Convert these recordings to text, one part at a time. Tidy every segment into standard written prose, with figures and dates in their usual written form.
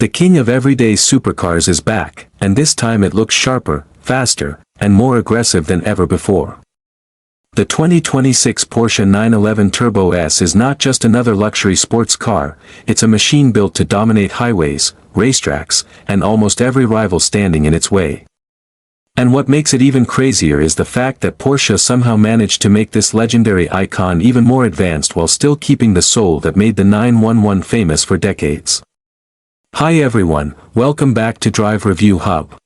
The king of everyday supercars is back, and this time it looks sharper, faster, and more aggressive than ever before. The 2026 Porsche 911 Turbo S is not just another luxury sports car, it's a machine built to dominate highways, racetracks, and almost every rival standing in its way. And what makes it even crazier is the fact that Porsche somehow managed to make this legendary icon even more advanced while still keeping the soul that made the 911 famous for decades. Hi everyone, welcome back to Drive Review Hub.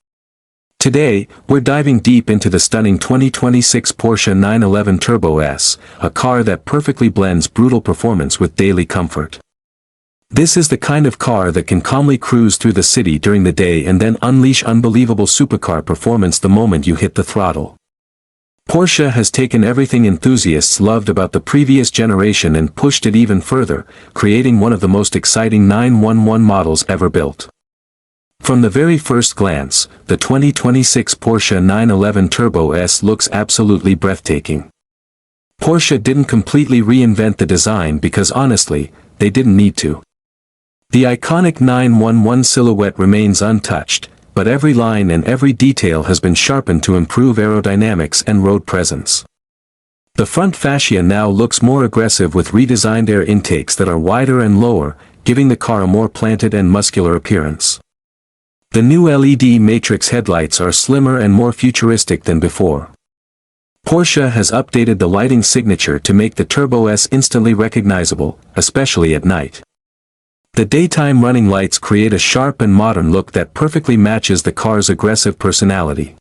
Today, we're diving deep into the stunning 2026 Porsche 911 Turbo S, a car that perfectly blends brutal performance with daily comfort. This is the kind of car that can calmly cruise through the city during the day and then unleash unbelievable supercar performance the moment you hit the throttle. Porsche has taken everything enthusiasts loved about the previous generation and pushed it even further, creating one of the most exciting 911 models ever built. From the very first glance, the 2026 Porsche 911 Turbo S looks absolutely breathtaking. Porsche didn't completely reinvent the design because honestly, they didn't need to. The iconic 911 silhouette remains untouched, but every line and every detail has been sharpened to improve aerodynamics and road presence. The front fascia now looks more aggressive with redesigned air intakes that are wider and lower, giving the car a more planted and muscular appearance. The new LED matrix headlights are slimmer and more futuristic than before. Porsche has updated the lighting signature to make the Turbo S instantly recognizable, especially at night. The daytime running lights create a sharp and modern look that perfectly matches the car's aggressive personality.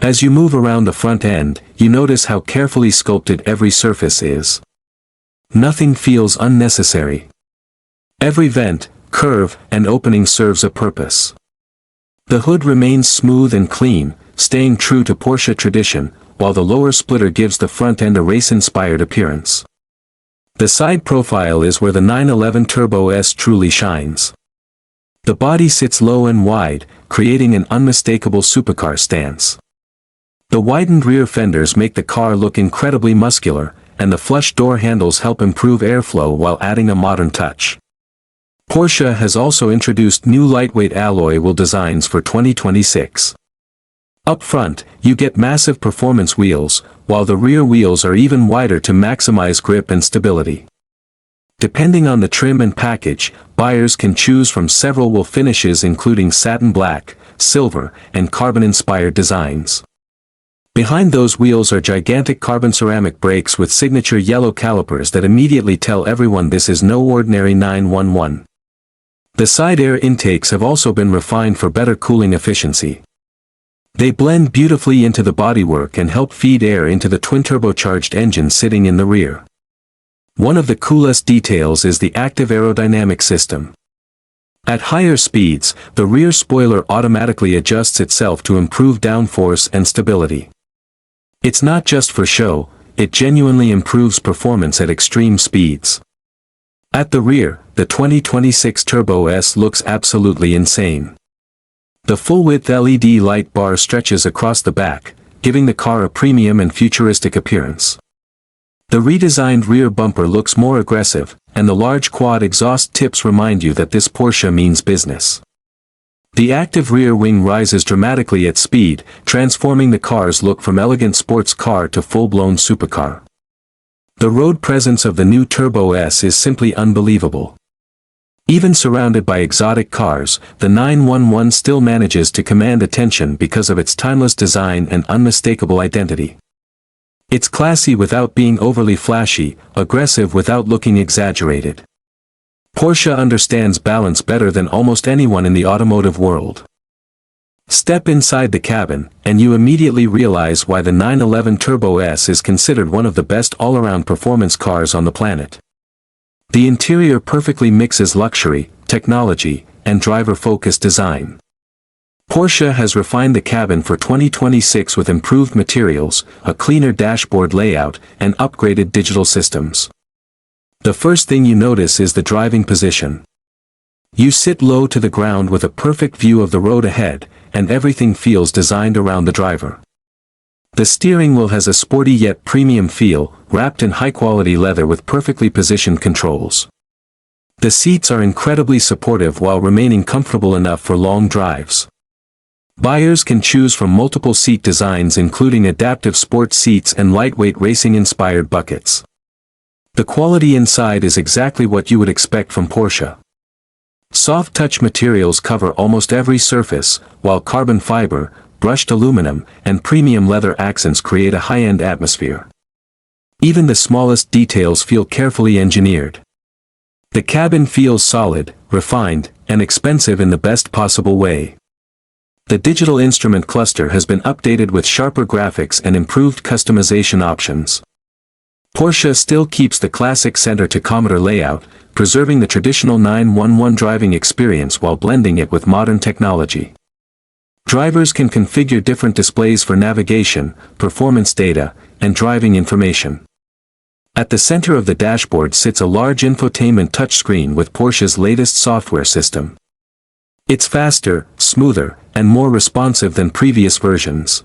As you move around the front end, you notice how carefully sculpted every surface is. Nothing feels unnecessary. Every vent, curve, and opening serves a purpose. The hood remains smooth and clean, staying true to Porsche tradition, while the lower splitter gives the front end a race-inspired appearance. The side profile is where the 911 Turbo S truly shines. The body sits low and wide, creating an unmistakable supercar stance. The widened rear fenders make the car look incredibly muscular, and the flush door handles help improve airflow while adding a modern touch. Porsche has also introduced new lightweight alloy wheel designs for 2026. Up front, you get massive performance wheels, while the rear wheels are even wider to maximize grip and stability. Depending on the trim and package, buyers can choose from several wheel finishes including satin black, silver, and carbon-inspired designs. Behind those wheels are gigantic carbon ceramic brakes with signature yellow calipers that immediately tell everyone this is no ordinary 911. The side air intakes have also been refined for better cooling efficiency. They blend beautifully into the bodywork and help feed air into the twin-turbocharged engine sitting in the rear. One of the coolest details is the active aerodynamic system. At higher speeds, the rear spoiler automatically adjusts itself to improve downforce and stability. It's not just for show, it genuinely improves performance at extreme speeds. At the rear, the 2026 Turbo S looks absolutely insane. The full-width LED light bar stretches across the back, giving the car a premium and futuristic appearance. The redesigned rear bumper looks more aggressive, and the large quad exhaust tips remind you that this Porsche means business. The active rear wing rises dramatically at speed, transforming the car's look from elegant sports car to full-blown supercar. The road presence of the new Turbo S is simply unbelievable. Even surrounded by exotic cars, the 911 still manages to command attention because of its timeless design and unmistakable identity. It's classy without being overly flashy, aggressive without looking exaggerated. Porsche understands balance better than almost anyone in the automotive world. Step inside the cabin, and you immediately realize why the 911 Turbo S is considered one of the best all-around performance cars on the planet. The interior perfectly mixes luxury, technology, and driver-focused design. Porsche has refined the cabin for 2026 with improved materials, a cleaner dashboard layout, and upgraded digital systems. The first thing you notice is the driving position. You sit low to the ground with a perfect view of the road ahead, and everything feels designed around the driver. The steering wheel has a sporty yet premium feel, wrapped in high-quality leather with perfectly positioned controls. The seats are incredibly supportive while remaining comfortable enough for long drives. Buyers can choose from multiple seat designs including adaptive sports seats and lightweight racing-inspired buckets. The quality inside is exactly what you would expect from Porsche. Soft touch materials cover almost every surface, while carbon fiber, brushed aluminum, and premium leather accents create a high-end atmosphere. Even the smallest details feel carefully engineered. The cabin feels solid, refined, and expensive in the best possible way. The digital instrument cluster has been updated with sharper graphics and improved customization options. Porsche still keeps the classic center-to-commuter layout, preserving the traditional 911 driving experience while blending it with modern technology. Drivers can configure different displays for navigation, performance data, and driving information. At the center of the dashboard sits a large infotainment touchscreen with Porsche's latest software system. It's faster, smoother, and more responsive than previous versions.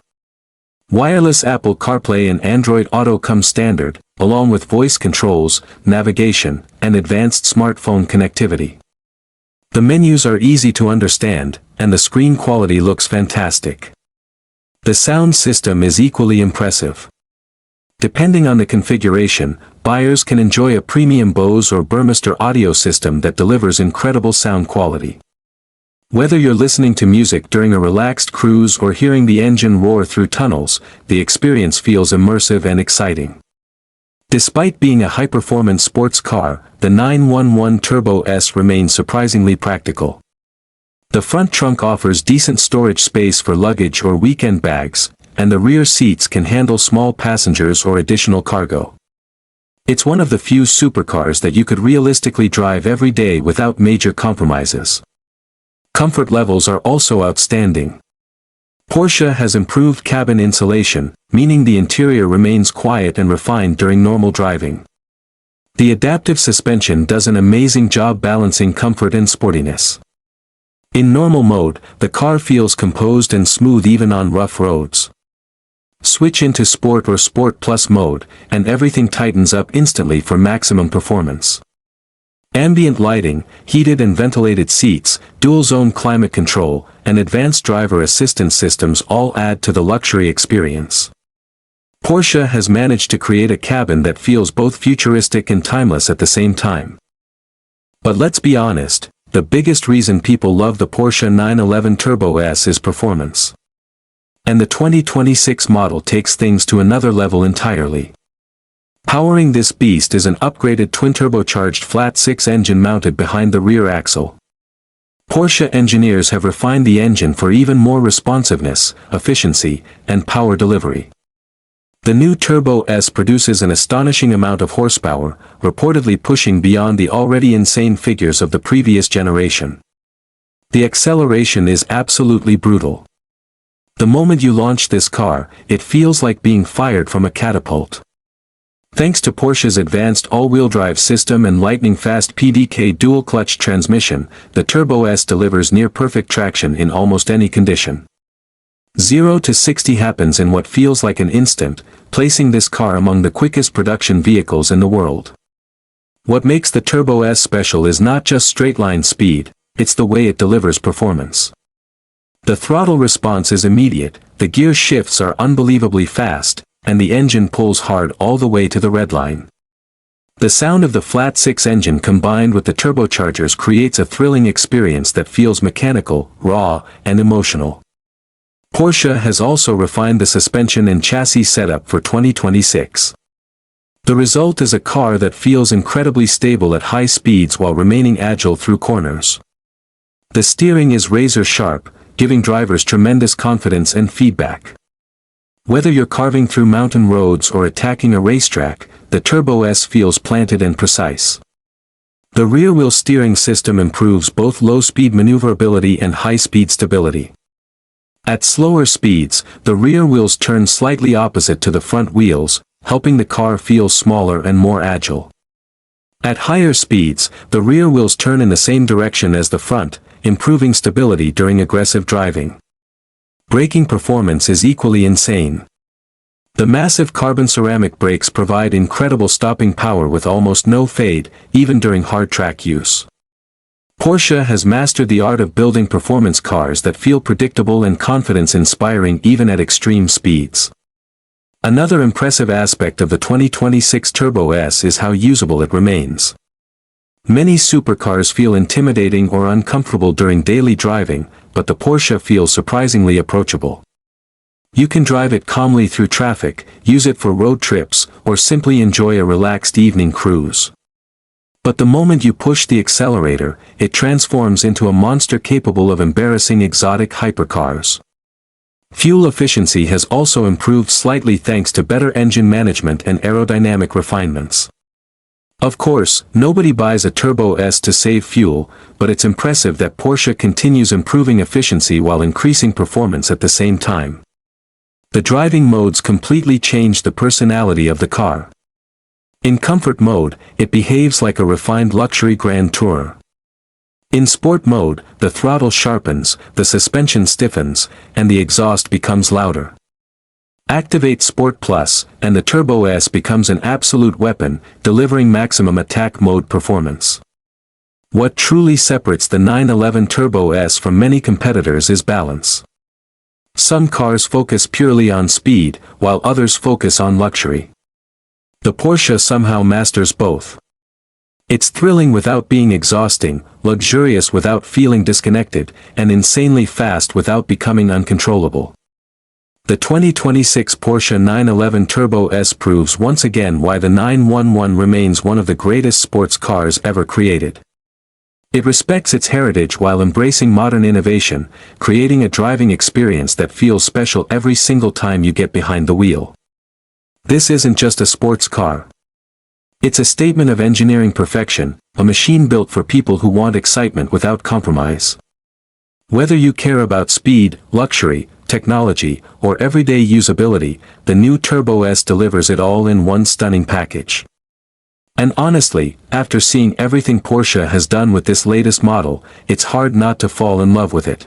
Wireless Apple CarPlay and Android Auto come standard, along with voice controls, navigation, and advanced smartphone connectivity. The menus are easy to understand, and the screen quality looks fantastic. The sound system is equally impressive. Depending on the configuration, buyers can enjoy a premium Bose or Burmester audio system that delivers incredible sound quality. Whether you're listening to music during a relaxed cruise or hearing the engine roar through tunnels, the experience feels immersive and exciting. Despite being a high-performance sports car, the 911 Turbo S remains surprisingly practical. The front trunk offers decent storage space for luggage or weekend bags, and the rear seats can handle small passengers or additional cargo. It's one of the few supercars that you could realistically drive every day without major compromises. Comfort levels are also outstanding. Porsche has improved cabin insulation, meaning the interior remains quiet and refined during normal driving. The adaptive suspension does an amazing job balancing comfort and sportiness. In normal mode, the car feels composed and smooth even on rough roads. Switch into Sport or Sport Plus mode, and everything tightens up instantly for maximum performance. Ambient lighting, heated and ventilated seats, dual-zone climate control, and advanced driver assistance systems all add to the luxury experience. Porsche has managed to create a cabin that feels both futuristic and timeless at the same time. But let's be honest, the biggest reason people love the Porsche 911 Turbo S is performance. And the 2026 model takes things to another level entirely. Powering this beast is an upgraded twin-turbocharged flat-six engine mounted behind the rear axle. Porsche engineers have refined the engine for even more responsiveness, efficiency, and power delivery. The new Turbo S produces an astonishing amount of horsepower, reportedly pushing beyond the already insane figures of the previous generation. The acceleration is absolutely brutal. The moment you launch this car, it feels like being fired from a catapult. Thanks to Porsche's advanced all-wheel drive system and lightning-fast PDK dual-clutch transmission, the Turbo S delivers near-perfect traction in almost any condition. 0 to 60 happens in what feels like an instant, placing this car among the quickest production vehicles in the world. What makes the Turbo S special is not just straight-line speed, it's the way it delivers performance. The throttle response is immediate, the gear shifts are unbelievably fast, and the engine pulls hard all the way to the red line. The sound of the flat-six engine combined with the turbochargers creates a thrilling experience that feels mechanical, raw, and emotional. Porsche has also refined the suspension and chassis setup for 2026. The result is a car that feels incredibly stable at high speeds while remaining agile through corners. The steering is razor-sharp, giving drivers tremendous confidence and feedback. Whether you're carving through mountain roads or attacking a racetrack, the Turbo S feels planted and precise. The rear-wheel steering system improves both low-speed maneuverability and high-speed stability. At slower speeds, the rear wheels turn slightly opposite to the front wheels, helping the car feel smaller and more agile. At higher speeds, the rear wheels turn in the same direction as the front, improving stability during aggressive driving. Braking performance is equally insane. The massive carbon ceramic brakes provide incredible stopping power with almost no fade, even during hard track use. Porsche has mastered the art of building performance cars that feel predictable and confidence-inspiring even at extreme speeds. Another impressive aspect of the 2026 Turbo S is how usable it remains. Many supercars feel intimidating or uncomfortable during daily driving, but the Porsche feels surprisingly approachable. You can drive it calmly through traffic, use it for road trips, or simply enjoy a relaxed evening cruise. But the moment you push the accelerator, it transforms into a monster capable of embarrassing exotic hypercars. Fuel efficiency has also improved slightly thanks to better engine management and aerodynamic refinements. Of course, nobody buys a Turbo S to save fuel, but it's impressive that Porsche continues improving efficiency while increasing performance at the same time. The driving modes completely change the personality of the car. In comfort mode, it behaves like a refined luxury Grand Tourer. In sport mode, the throttle sharpens, the suspension stiffens, and the exhaust becomes louder. Activate Sport Plus, and the Turbo S becomes an absolute weapon, delivering maximum attack mode performance. What truly separates the 911 Turbo S from many competitors is balance. Some cars focus purely on speed, while others focus on luxury. The Porsche somehow masters both. It's thrilling without being exhausting, luxurious without feeling disconnected, and insanely fast without becoming uncontrollable. The 2026 Porsche 911 Turbo S proves once again why the 911 remains one of the greatest sports cars ever created. It respects its heritage while embracing modern innovation, creating a driving experience that feels special every single time you get behind the wheel. This isn't just a sports car. It's a statement of engineering perfection, a machine built for people who want excitement without compromise. Whether you care about speed, luxury, technology, or everyday usability, the new Turbo S delivers it all in one stunning package. And honestly, after seeing everything Porsche has done with this latest model, it's hard not to fall in love with it.